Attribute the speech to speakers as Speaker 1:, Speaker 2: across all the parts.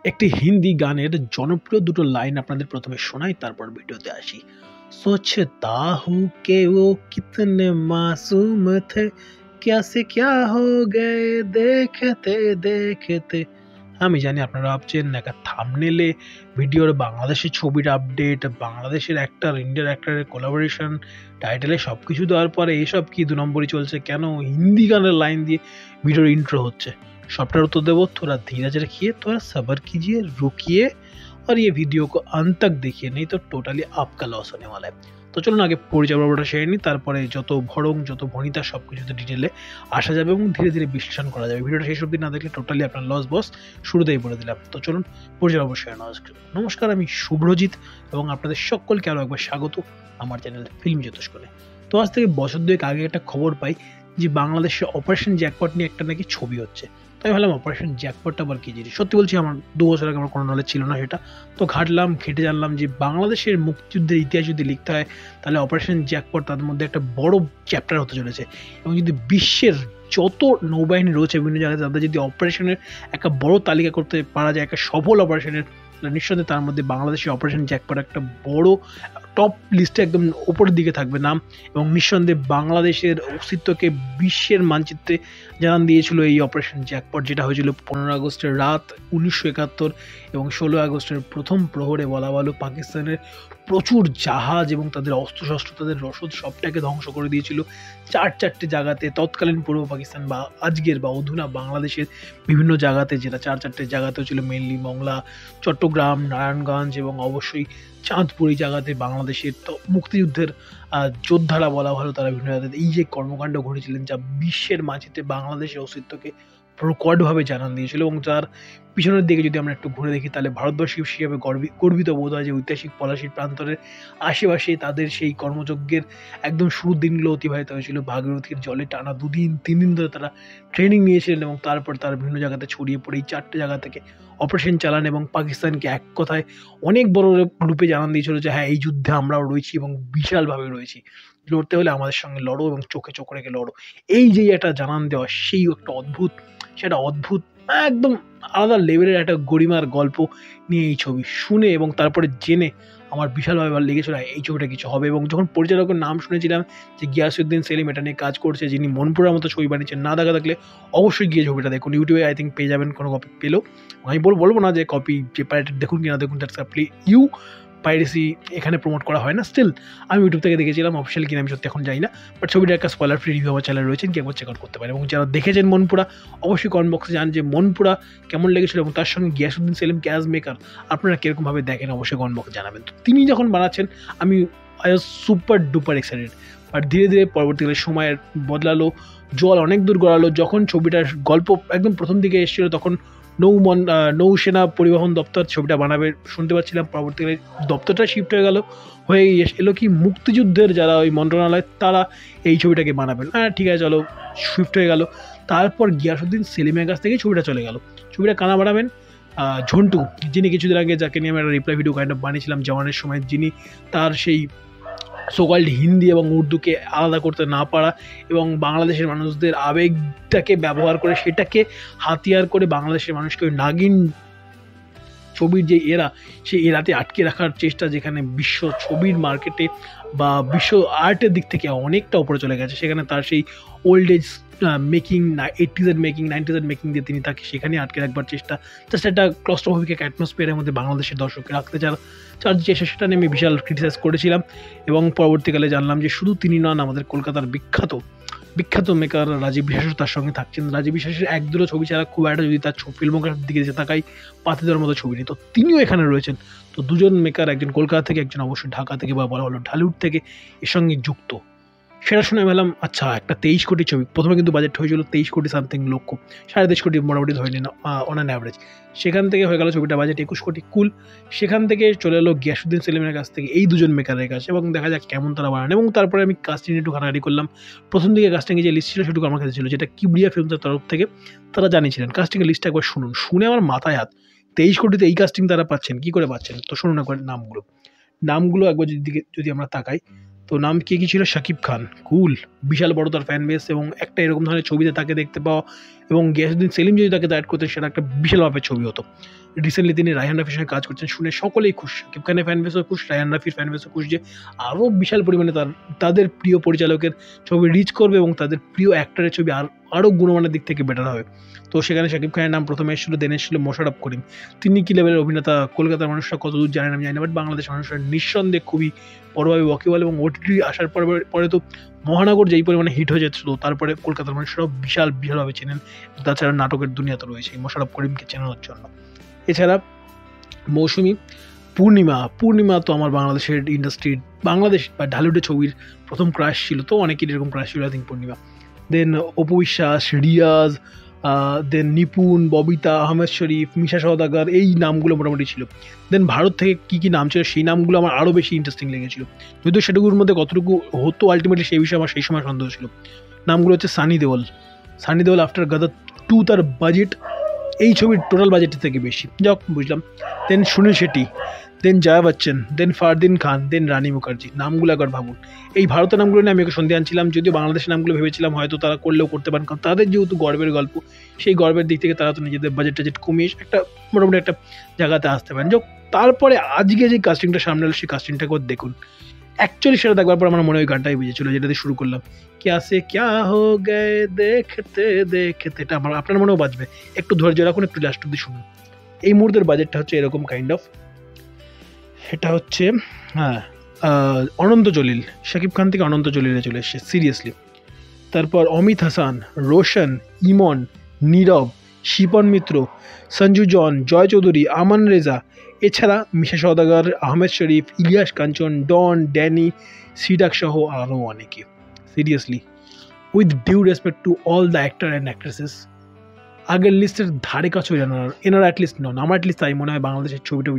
Speaker 1: একটি হিন্দি গানের জনপ্রিয় দুটো লাইন আপনাদের প্রথমে শোনাই, তারপর ভিডিওতে আসি। सोचता हूँ कि वो कितने मासूम थे, क्या से क्या हो गए देखते देखते। আমি জানি আপনারা ভাবছেন একটা থাম্বনেলে ভিডিওর বাংলাদেশের ছবির আপডেট, বাংলাদেশের অ্যাক্টর ইন্ডিয়ার অ্যাক্টরের কোলাবোরেশন, টাইটেলে সব কিছু দেওয়ার পরে এসব কি দু নম্বরই চলছে, কেন হিন্দি গানের লাইন দিয়ে ভিডিওর ইন্ট্রো হচ্ছে। সবটার उत्तर देवो, थोड़ा धीरज रखिए, थोड़ा सब्र कीजिए, रुकिए और ये वीडियो को अंत तक देखिए, नहीं तो टोटली आपका लॉस होने वाला है। তো চলুন আগে পরিচয় পর্বটা সেরে নিই, তারপরে যত ভড়ং যত ভনিতা সব কিছুতে ডিটেলে আসা যাবে এবং ধীরে ধীরে বিশ্লেষণ করা যাবে। ভিডিওটা শেষ অবধি না দেখলে টোটালি আপনার লস বস শুরুতেই বলে দিলাম। তো চলুন পরিচয় পর্ব সেরে নেওয়া যাক। নমস্কার, আমি শুভ্রজিৎ এবং আপনাদের সকলকে আরও একবার স্বাগত আমার চ্যানেল ফিল্ম জ্যোতিষ্কোণে। তো আজ থেকে বছর দুয়েক আগে একটা খবর পাই যে বাংলাদেশে অপারেশন জ্যাকপট নিয়ে একটা নাকি ছবি হচ্ছে। তাই ভাবলাম অপারেশন জ্যাকপটটা আবার কি জিনিস। সত্যি বলছি, আমার 2 বছর আগে আমার কোনো নলেজ ছিল না সেটা। তো ঘাটলাম, ঘেটে জানলাম যে বাংলাদেশের মুক্তিযুদ্ধের ইতিহাস যদি লিখতে হয় তাহলে অপারেশন জ্যাকপট তাদের মধ্যে একটা বড় চ্যাপ্টার হতে চলেছে। এবং যদি বিশ্বের যত নৌবাহিনী রয়েছে বিভিন্ন জায়গায় তাদের যদি অপারেশনের একটা বড় তালিকা করতে পারা যায়, একটা সফল অপারেশনের, নিঃসন্দেহে তার মধ্যে বাংলাদেশের অপারেশন জ্যাকপট একটা বড় টপ লিস্টে একদম ওপরের দিকে থাকবে নাম। এবং নিঃসন্দেহে বাংলাদেশের অস্তিত্বকে বিশ্বের মানচিত্রে জানান দিয়েছিল এই অপারেশন জ্যাকপট, যেটা হয়েছিল 15 আগস্টের রাত 1971 এবং 16 আগস্টের প্রথম প্রহরে। বলা ভালো পাকিস্তানের প্রচুর জাহাজ এবং তাদের অস্ত্রশস্ত্র, তাদের রসদ সবটাকে ধ্বংস করে দিয়েছিল চারটে জায়গাতে। তৎকালীন পূর্ব পাকিস্তান বা আজকের বা অধুনা বাংলাদেশের বিভিন্ন জায়গাতে, যেটা চারটে জায়গাতেও ছিল, মেনলি মংলা, চট্টগ্রাম, নারায়ণগঞ্জ এবং অবশ্যই চাঁদপুর। এই জায়গাতে বাংলাদেশের তো মুক্তিযুদ্ধের যোদ্ধারা বলা ভালো, তারা বিভিন্ন জায়গাতে এই যে কর্মকাণ্ড ঘটেছিলেন যা বিশ্বের মাঝিতে বাংলাদেশের অস্তিত্বকে প্রকটভাবে জানান দিয়েছিল। এবং যার পিছনের দিকে যদি আমরা একটু ঘুরে দেখি তাহলে ভারতবর্ষী হিসেবে গর্বিত বোধ হয় যে ঐতিহাসিক পলাশির প্রান্তরের আশেপাশে তাদের সেই কর্মযজ্ঞের একদম শুরুর দিনগুলো অতিবাহিত হয়েছিল। ভাগীরথীর জলে টানা 2-3 দিন ধরে তারা ট্রেনিং নিয়েছিলেন এবং তারপর তারা বিভিন্ন জায়গাতে ছড়িয়ে পড়ে এই 4টে জায়গা থেকে অপারেশন চালান এবং পাকিস্তানকে এক কথায় অনেক বড় রূপে জানান দিয়েছিল যে হ্যাঁ, এই যুদ্ধে আমরাও রয়েছি এবং বিশালভাবে রয়েছি, লড়তে হলে আমাদের সঙ্গে লড়ো এবং চোখে চোখ রেখে লড়ো। এই যে একটা জানান দেওয়া, সেই একটা অদ্ভুত একদম আলাদা লেভেলের একটা গরিমার গল্প নিয়ে এই ছবি শুনে এবং তারপরে জেনে আমার বিশালভাবে ভালো লেগেছিল এই ছবিটা কিছু হবে। এবং যখন পরিচালকের নাম শুনেছিলাম যে গিয়াসউদ্দিন সেলিম এটা নিয়ে কাজ করছে, যিনি মনপুরার মতো ছবি বানিয়েছেন, না দেখা থাকলে অবশ্যই গিয়ে ছবিটা দেখুন। ইউটিউবে আই থিঙ্ক পেয়ে যাবেন, কোনো কপি পেলেও। আমি বলবো না যে কপি যে পাইরেটেড দেখুন কিনা দেখুন, দ্যাটস আপলি ইউ। পাইরেসি এখানে প্রমোট করা হয় না। স্টিল আমি ইউটিউব থেকে দেখেছিলাম, অফিসিয়াল কিনা আমি সত্যি এখন যাই না, বাট ছবিটা একটা স্পয়লার ফ্রি রিভিউ আমার চ্যানেল রয়েছেন, কি একবার চেক আউট করতে পারেন। এবং যারা দেখেছেন মনপুরা অবশ্যই কমেন্ট বক্সে জানান যে মনপুরা কেমন লেগেছিল এবং তার সঙ্গে গিয়াসউদ্দিন সেলিম ক্যাজ মেকার আপনারা কীরকমভাবে দেখেন অবশ্যই কমেন্ট বক্সে জানাবেন। তো তিনি যখন বানাচ্ছেন আমি I was super duper excited. But ধীরে ধীরে পরবর্তীকালে সময়ের বদলালো, জল অনেক দূর গড়ালো। যখন ছবিটার গল্প একদম প্রথম দিকে এসেছিল তখন নৌসেনা পরিবহন দপ্তর ছবিটা বানাবে শুনতে পাচ্ছিলাম। পরবর্তীকালে দপ্তরটা শিফট হয়ে এলো কি মুক্তিযুদ্ধের যারা ওই মন্ত্রণালয় তারা এই ছবিটাকে বানাবেন। হ্যাঁ ঠিক আছে, চলো শিফট হয়ে গেল। তারপর গিয়াসউদ্দিন সেলিমের কাছ থেকে ছবিটা চলে গেল। ছবিটা কানা বানাবেন ঝন্টু, যিনি কিছুদিন আগে, যাকে নিয়ে আমি একটা রিপ্লাই ভিডিও কাইন্ড অফ বানিয়েছিলাম জওয়ানের সময়, যিনি তার সেই সোকল্ড হিন্দি এবং উর্দুকে আলাদা করতে না পারা এবং বাংলাদেশের মানুষদের আবেগটাকে ব্যবহার করে সেটাকে হাতিয়ার করে বাংলাদেশের মানুষকে ওই নাগিন ছবির যে এরা, সেই এরাতে আটকে রাখার চেষ্টা, যেখানে বিশ্ব ছবির মার্কেটে বা বিশ্ব আর্টের দিক থেকে অনেকটা উপরে চলে গেছে, সেখানে তার সেই old age making, 80s making, 90s making দিয়ে তিনি তাকে সেখানে আটকে রাখবার চেষ্টা, জাস্ট একটা ক্লস্ট্রোফোবিক এক অ্যাটমসফিয়ারের মধ্যে বাংলাদেশের দর্শককে রাখতে চার চেষ্টা, সেটা নিয়ে আমি বিশাল ক্রিটিসাইজ করেছিলাম। এবং পরবর্তীকালে জানলাম যে শুধু তিনি নন, আমাদের কলকাতার বিখ্যাত মেকার রাজীব বিশ্বাসও তার সঙ্গে থাকছেন। রাজীব বিশ্বাসের এক দুটো ছবি ছাড়া খুব একটা যদি তার ফিল্মোগ্রাফির দিকে যেতে তাকাই পাতে দেওয়ার মতো ছবি নেই, তো তিনিও এখানে রয়েছেন। তো দুজন মেকার, একজন কলকাতা থেকে, একজন অবশ্যই ঢাকা থেকে বা বলা হলো ঢালিউড থেকে এর সঙ্গে যুক্ত। সেটা শুনে পেলাম আচ্ছা, একটা 23 কোটি ছবি। প্রথমে কিন্তু বাজেট হয়েছিল 23 কোটি সামথিং লক্ষ, 23.5 কোটি মোটামুটি ধরে নিন অন অ্যান অ্যাভারেজ। সেখান থেকে হয়ে গেল ছবিটা বাজেট 21 কোটি কুল। সেখান থেকে চলে এলো গিয়াসউদ্দিন সেলিমের কাছ থেকে এই দুজন মেকারের কাছে এবং দেখা যাক কেমন তারা বানান। এবং তারপরে আমি কাস্টিং একটু ঘাটাঘাটি করলাম। প্রথম দিকে কাস্টিংয়ে যে লিস্ট ছিল সেটুকু আমার কাছে ছিল, যেটা কিবরিয়া ফিল্মসের তরফ থেকে তারা জানিয়েছিলেন। কাস্টিংয়ের লিস্টটা একবার শুনুন, শুনে আমার মাথায় হাত। 23 কোটিতে এই কাস্টিং তারা পাচ্ছেন, কী করে পাচ্ছেন? তো শুনুন একবার নামগুলো একবার যদি আমরা তাকাই, তো নাম কি ছিল? শাকিব খান, কুল, বিশাল বড় তার ফ্যান বেস এবং একটা এরকম ধরনের ছবিতে তাকে দেখতে পাওয়া এবং গিয়াসউদ্দিন সেলিম যদি তাকে অ্যাড করতেন সেটা একটা বিশাল মাপের ছবি হতো। রিসেন্টলি তিনি রায়হান রাফির সঙ্গে কাজ করছেন শুনে সকলেই খুশ, শাকিব খানের ফ্যান বেসও খুশ, রায়হান রাফির ফ্যান বেসও খুশ যে আরও বিশাল পরিমাণে তাদের প্রিয় পরিচালকের ছবি রিচ করবে এবং তাদের প্রিয় অ্যাক্টরের ছবি আরও গুণমানের দিক থেকে বেটার হবে। তো সেখানে শাকিব খানের নাম প্রথমে এসেছিল, দেন এসেছিল মোশাররফ করিম। তিনি কী লেভেলের অভিনেতা কলকাতার মানুষরা কত দূর জানেন আমি জানি না, বাট বাংলাদেশের মানুষরা নিঃসন্দেহে খুবই বড়ভাবে ওয়াকিবল, এবং ওটিটি আসার পরে তো মহানগর যেই পরিমাণে হিট হয়ে যাচ্ছিল তারপরে কলকাতার মানুষরাও বিশালভাবে চেনেন। তাছাড়া নাটকের দুনিয়া তো রয়েছে মোশাররফ করিমকে চেনানোর জন্য। এছাড়া মৌসুমী, পূর্ণিমা তো আমার বাংলাদেশের ইন্ডাস্ট্রির, বাংলাদেশ বা ঢালিউডের ছবির প্রথম ক্রাশ ছিল, তো অনেকেরই এরকম ক্রাশ ছিল আই থিঙ্ক পূর্ণিমা। দেন অপু বিশ্বাস, রিয়াজ, দেন নিপুণ, ববিতা, আহমেদ শরীফ, মিশা সওদাগর, এই নামগুলো মোটামুটি ছিল। দেন ভারত থেকে কী কী নাম ছিল সেই নামগুলো আমার আরও বেশি ইন্টারেস্টিং লেগেছিল, যদিও সেটুকুর মধ্যে কতটুকু হতো আলটিমেটলি সেই বিষয়ে আমার সেই সময় সন্দেহ ছিল। নামগুলো হচ্ছে সানি দেওল আফটার গাদার 2 তার বাজেট এই ছবির টোটাল বাজেটের থেকে বেশি, যাক বুঝলাম। দেন সুনীল শেট্টি, দেন জয়া বচ্চন, দেন ফারদিন খান, দেন রানী মুখার্জি। নামগুলো একবার ভাবুন। এই ভারতের নামগুলো নিয়ে আমি ওকে সন্দেহ আনছিলাম, যদিও বাংলাদেশের নামগুলো ভেবেছিলাম হয়তো তারা করলেও করতে পারেন, কারণ তাদের যেহেতু গর্বের গল্প, সেই গর্বের দিক থেকে তারা তো নিজেদের বাজেট কমিয়ে একটা মোটামুটি একটা জায়গাতে আসতে পারেন। যাক, তারপরে আজকে যে কাস্টিংটা সামনে এলো সেই কাস্টিংটাকে দেখুন। অ্যাকচুয়ালি সেটা দেখবার পর আমার মনে হয় গানটাই বেজেছিল যেটাতে শুরু করলাম, ক্যা সে ক্যা হো গে দেখতে দেখতে, এটা আপনার মনেও বাজবে। একটু ধৈর্য রাখুন, একটু লাস্ট অব্দি শুনুন। এই মুহূর্তের বাজেটটা হচ্ছে এরকম কাইন্ড অফ, এটা হচ্ছে অনন্ত জলিল, শাকিব খান থেকে অনন্ত জলিলে চলে এসছে সিরিয়াসলি। তারপর অমিত হাসান, রোশন, ইমন, নীরব, শিপন মিত্র, সঞ্জু জন, জয় চৌধুরী, আমান রেজা, এছাড়া মিশা সওদাগর, আহমেদ শরীফ, ইলিয়াস কাঞ্চন, ডন, ড্যানি, সিডাক সহ আরও অনেকে। Seriously, with due respect to all the actor and actresses, আগের লিস্টের ধারে কাছেও এনারা অ্যাটলিস্ট নন। আমার অ্যাটলিস্ট তাই মনে হয় বাংলাদেশের ছবিটা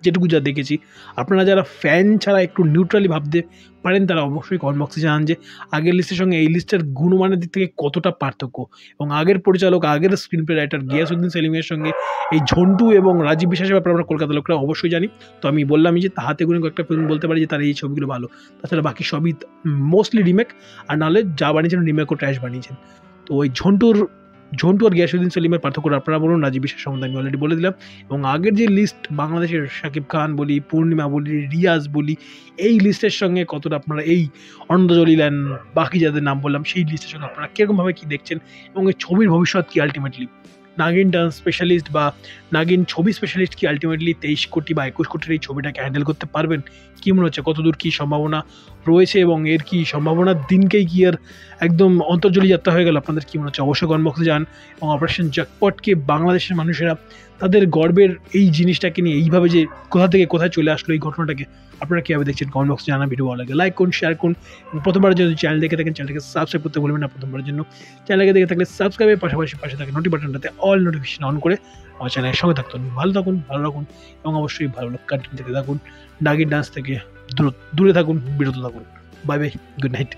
Speaker 1: যেটুকু যা দেখেছি। আপনারা যারা ফ্যান ছাড়া একটু নিউট্রালি ভাবতে পারেন তারা অবশ্যই কমেন্ট বক্সে জানান যে আগের লিস্টের সঙ্গে এই লিস্টের গুণমানের দিক থেকে কতটা পার্থক্য, এবং আগের পরিচালক, আগের স্ক্রিন প্লে রাইটার গিয়াসউদ্দিন সেলিমের সঙ্গে এই ঝন্টু এবং রাজীব বিশ্বাসের ব্যাপারে আমরা কলকাতার লোকরা অবশ্যই জানি। তো আমি বললামই যে হাতে গুনে কয়েকটা ফিল্ম বলতে পারি যে তারা এই ছবিগুলো ভালো, তাছাড়া বাকি সবই মোস্টলি রিমেক, আর নাহলে যা বানিয়েছেন রিমেকও ট্র্যাশ বানিয়েছেন। তো ওই ঝন্টু আর গিয়াসউদ্দিন সেলিমের পার্থক্য আপনারা বলুন, রাজীব বিশ্বাস সম্বন্ধে আমি অলরেডি বলে দিলাম। এবং আগের যে লিস্ট বাংলাদেশের শাকিব খান বলি, পূর্ণিমা বলি, রিয়াজ বলি, এই লিস্টের সঙ্গে কতটা আপনারা এই অনন্ত জলিল অ্যান্ড বাকি যাদের নাম বললাম সেই লিস্টের সঙ্গে আপনারা কীরকমভাবে কী দেখছেন, এবং এই ছবির ভবিষ্যৎ কী আলটিমেটলি। নাগিন ডান্স স্পেশালিস্ট বা নাগিন ছবি স্পেশালিস্ট কি আলটিমেটলি 23 কোটি বা 21 কোটির এই ছবিটাকে হ্যান্ডেল করতে পারবেন? কী মনে হচ্ছে, কতদূর কী সম্ভাবনা রয়েছে, এবং এর কি সম্ভাবনার দিনকেই কি আর একদম অন্তর্জলি যাত্রা হয়ে গেল? আপনাদের কী মনে হচ্ছে অবশ্যই কমেন্ট বক্সে যান। এবং অপারেশন জ্যাকপটকে বাংলাদেশের মানুষেরা তাদের গর্বের এই জিনিসটাকে নিয়ে এইভাবে যে কোথা থেকে কোথায় চলে আসলো এই ঘটনাটাকে আপনারা কীভাবে দেখছেন কমেন্ট বক্সে জানান। ভিডিও ভালো লাগে লাইক করুন, শেয়ার করুন, এবং প্রথমবারের জন্য চ্যানেল দেখে থাকেন চ্যানেলটাকে সাবস্ক্রাইব করতে ভুলবেন না। প্রথমবারের জন্য চ্যানেলকে দেখে থাকলে সাবস্ক্রাইবের পাশাপাশি পাশে থাকে নোটি বাটনটাতে অল নোটিফিকেশন অন করে আমার চ্যানেলের সঙ্গে থাকতে হবে। ভালো রাখুন, এবং অবশ্যই ভালো কন্টেন্ট থেকে থাকুন। নাগিন ডান্স থেকে দূরে থাকুন, বিরত থাকুন। Bye bye, good night.